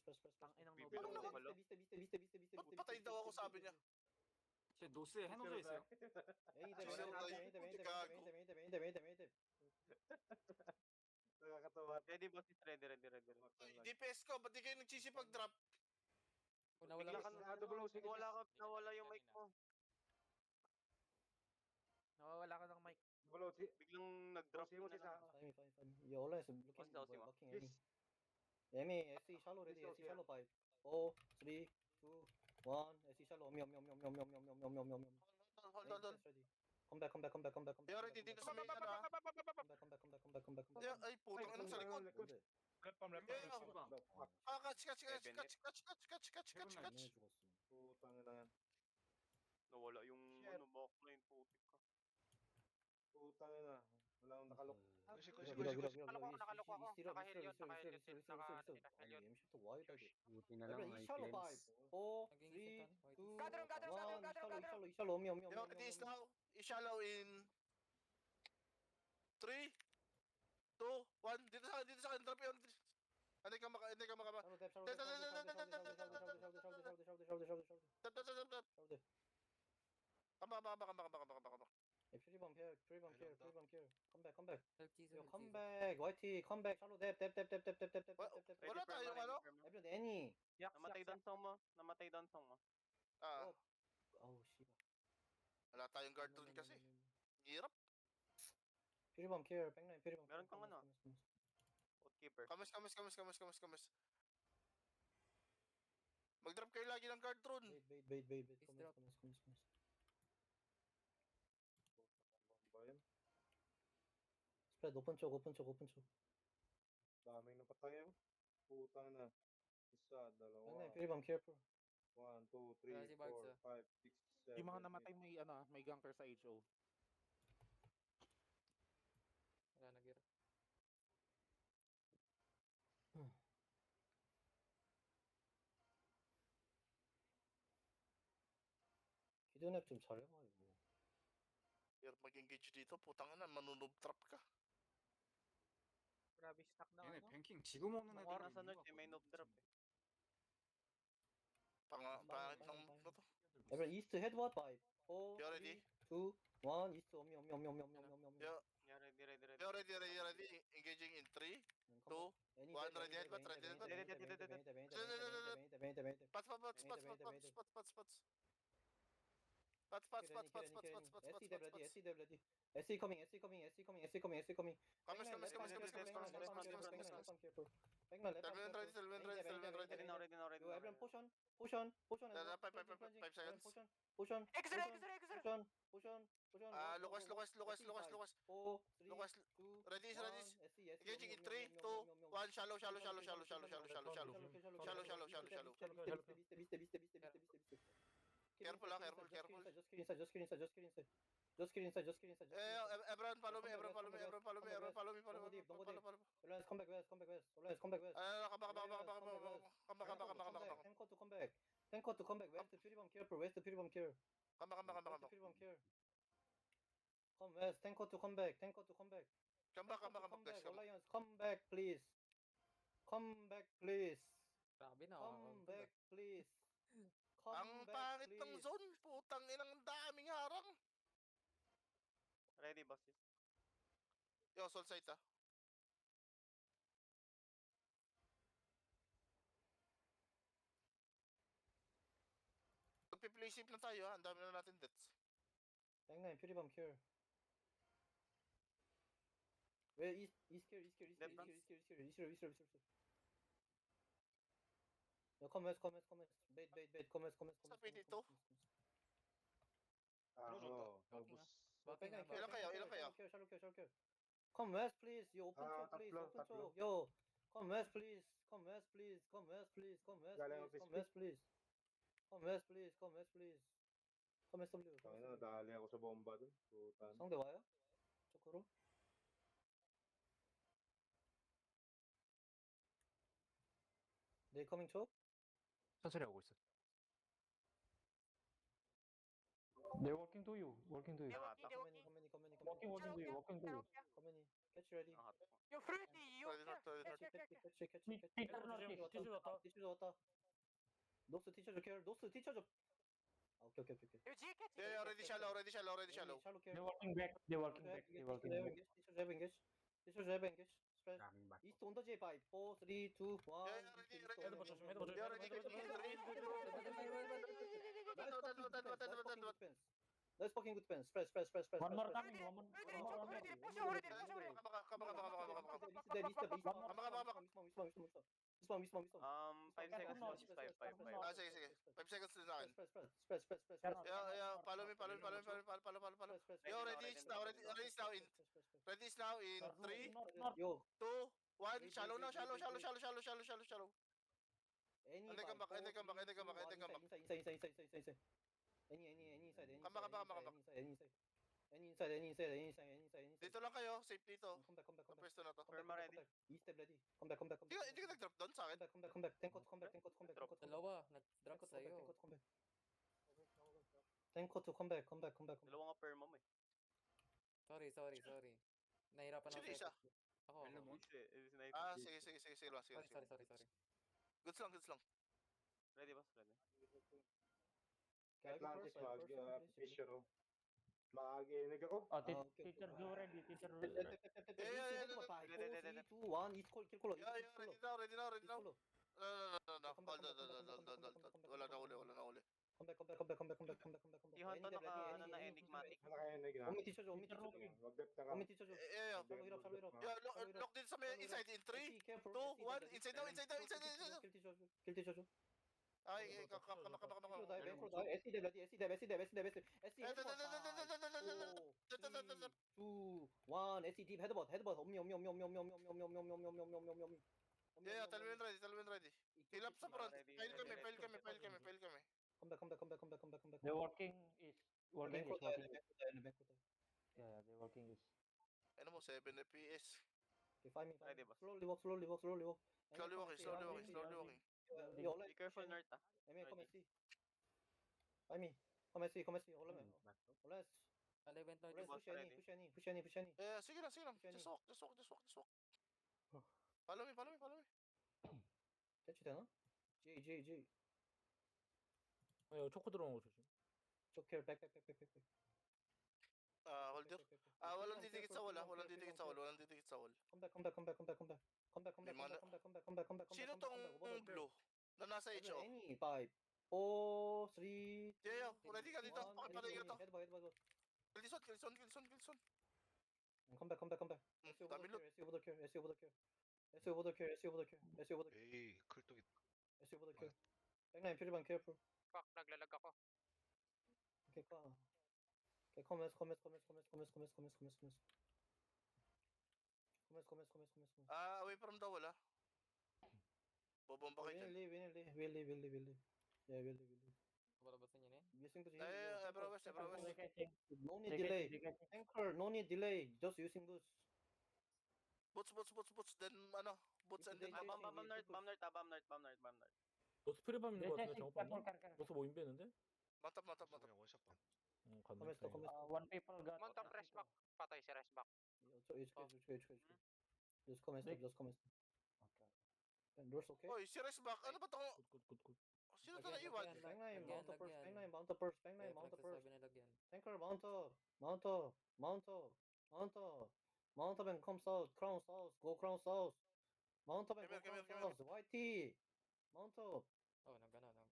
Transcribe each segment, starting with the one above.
Tanginang no Bibiro ball. na pala. Ba't patay daw ako sabi niya? 제 노스에 해노져 있어요. Nakakatawa. Ready boss is ready. DPS ko, ba't di kayo nagsisipag-drop? Nawala Nawala yung mic mo. Nawawala ka ng mic. Biglang nag-drop Sino na si lang. Sa? Yeah, all is looking What's the working Yes. Emi, SE shallow ready, Yes, SE okay. shallow 5, 4, 3, 2, 1, SE shallow, Hold on. ready. Come back. You're ready dito sa main ano ha? Come Ay, putang ina sa likod. 랩밤 랩밤 Yeah. 랩밤. Catch. Putang ina yan. Nawala yung Shit. backline putik ka. Putang ina. Wala akong nakalok. Buti na lang may cleanse. 4, 3, 2, 1, shallow, You're ready is now. I-shallow in 3, 2, 1. Dito sa akin, drop yun. Hindi ka makaba. Kamba. Pre-bomb here. Come back. Yo, come back. YT, come back. Shallow dep. Wala tayong ano? Everyone, any. Namatay down song mo. Ah, Oh, shit. wala tayong guard rune kasi. Hirap. Pre-bomb here. Backline, pre-bomb. Meron kang ano? Outkeeper. Kamis. Mag-drop kayo lagi ng guard rune. Wait. Please Come. drop. Bayan. Spread, open 쪽. Daming napatay oh. Putang na. Isa, dalawa. Backline, pre-bomb careful. 1, 2, Wala 3, si Bards, 4, 5, 6, 7. Yung mga namatay may ganker sa HO. Wala na gear. 기존앱 좀 잘해가지고. Hirap mag-engage dito. Putang ina, manunoob trap ka. Grabe stack na 얘네 ano. 뱅킹 지금 오는 Nung 애들 oras ano, may noob drop eh. Pangit ng ano to. Everyone, east head what? 5, 4, You ready? 3, 2, 1, east. Yeah. Yeah, ready. You're ready. Engaging in 3, 2, one, ready, headbutt. SC coming. Kamis. Ready now. Everyone push on. Push on. 5 seconds. Push on. Lukas. 4, 3, Lukas. 2, Ready. 1, Engaging in 3, 2, 1. Shallow. Careful. Just kidding inside. Everyone follow me. Reliance, come back west. Reliance, come back west. Tanko to come back. West the Fury bomb care. Come. Come west. Tanko to come back. Come back. Alliance, come back please. Grabe na. Ang pangit ng zone. Putang inang daming harang. Ready, bosses. Yo, soul site ah. Magpi-play safe na tayo ha. Ang dami na natin deaths. Bang 9, Fury bomb care. Where east care. No, come west. Bait. Come west. Sa dito? Ubus. Ilan kayo? Shallow care. Come west, please. Yo, open choke, please. tatlo. Yo, come west, please. Come west, please. Come SW. Tangina, nadali ako sa bomba dun. Putan. 상대 와요? 초코로? They coming choke? 천천히 하고 있어. They're walking to you. Come many. Catch ready. Nakahatak. Yo, Freddy! Ready. Catch. teacher care. Those teacher job. Okay, okay, okay, okay. Yeah, already shallow, already shallow, already shallow. Shallow care. They're walking back. They're walking back. They're walking back. Teacher have engage. Teacher have engage. Spread. Coming back. East on the J5. 4, 3, 2, 1. Yeah, ready, East, ready. east, Head east, push, head east, push. Yeah, already east, good. east, Three. east, east, east, Nice fucking good pens. Nice fucking good pens. Nice fucking good pens. Spread, spread, spread, spread. One more spread. coming. One more. One more. One more. Five seconds left. Five. Ah, sige, sige. 5 seconds din sa akin. Spread, spread, spread, spread. Yeah, follow me. Yo, ready is now, ready is now in. Ready is now in 3, Yo, 2, 1. Shallow now, shallow. any And then come back, and then come back. Inside. Any inside. Come back. Any inside. Dito lang kayo, safe dito. Come back. Sa pwesto na to. Firma ready. East step ready. Come back. Hindi ka nag-drop down sa akin. Come back. Tank out. Dalawa, nag-drop sa'yo. Tank out to come back. Dalawa nga per mo eh. Sorry. Nahirapan ako. Sino isa? Ako. Ah, sige lang. Sorry. Goods lang. Ready boss, ready. Atlantis, Fisher. Maaginig ako. Oh, teacher Joe ready. Teacher Joe ready. Yeah. 3, 2, 1. East call. Kill call. Yeah, ready now. No. Wala na uli. Come back. Ihan to naka na enigmatic. Nakakinig na. Omni teacher. Wag-dep na ka. Omni teacher. Yeah. Yeah, lock din sa may inside in 3, 2, 1. Inside now. Kill teacher. Ay, Bankro kama. die. SC dev. 2, 1. SC deep. Headbutt. Omni. Yeah, tell me when ready. Heal up sa front. Fail kami. Come back. They're working is. Working is. Bankro die. Yeah, they're working is. Ano mo, 7 FPS. Okay, find me. Ready, boss. Slowly walk. Slowly walking. Yo, Be careful north ah. come and see. Find me. Come and see. All of them. Let's 11 to Boss, ready. push any. Yeah, sige lang. Just walk. Follow me. Catch it, huh? J. 초코 들어온 거 조심. Choke here, back. Hold you. Walang didikit sa wall. Come back. Sino tong blue na nasa HO? Any 5, 4, 3. Yeah, ready ka dito. Pakipalay ka to. Headbutt. Kilson. Come back. Dami loot. SC over the care. 에이 클떡이 Backline, pretty careful. Fuck, naglalag ako. Okay, come. Away from the wall. Bobomba kayo dyan. We'll leave. Yeah, we'll leave. Balabasin niya na eh. Using the Bro, No need delay. Anchor, no need delay. Just using boost. Boots. Then, boots and then... Bam north. 너 스프레밤 있는 거 같은데 Careful. 잠깐만. 벌써 뭐 인베는데? Mantap. 그냥 원샷 반 갔네. Come. One people got. Mountain press back. Patay si rest back. It's okay. Just come. And doors okay? Oy, si Rest back. Ano ba to? 굿. Sino to naiwan? Bang 9, mount Lagyan. the purse. Reflex Mount the sa purse. sabi nilagyan. Tanker, mount up and come south. Crown south. Go crown south. Mount up and go Come crown here. south. YT. Mount up. Nag-offline na.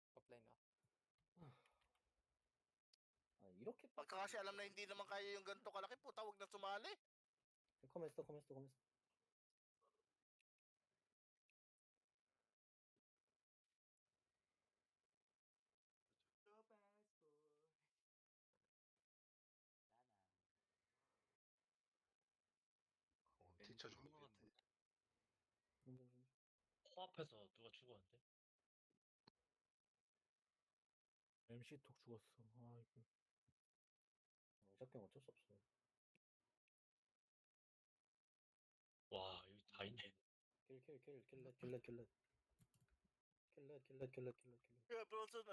이렇게 Pagka kasi alam na hindi naman kaya yung ganito kalaki, puta, wag na sumali. come. 티처 좋은 거 같아 코앞에서 누가 죽었는데? MC 톡 죽었어. 아이고. 잡긴 어쩔 수 없어. 와 여기 다 있네. 킬렛. Yeah, Bronzone.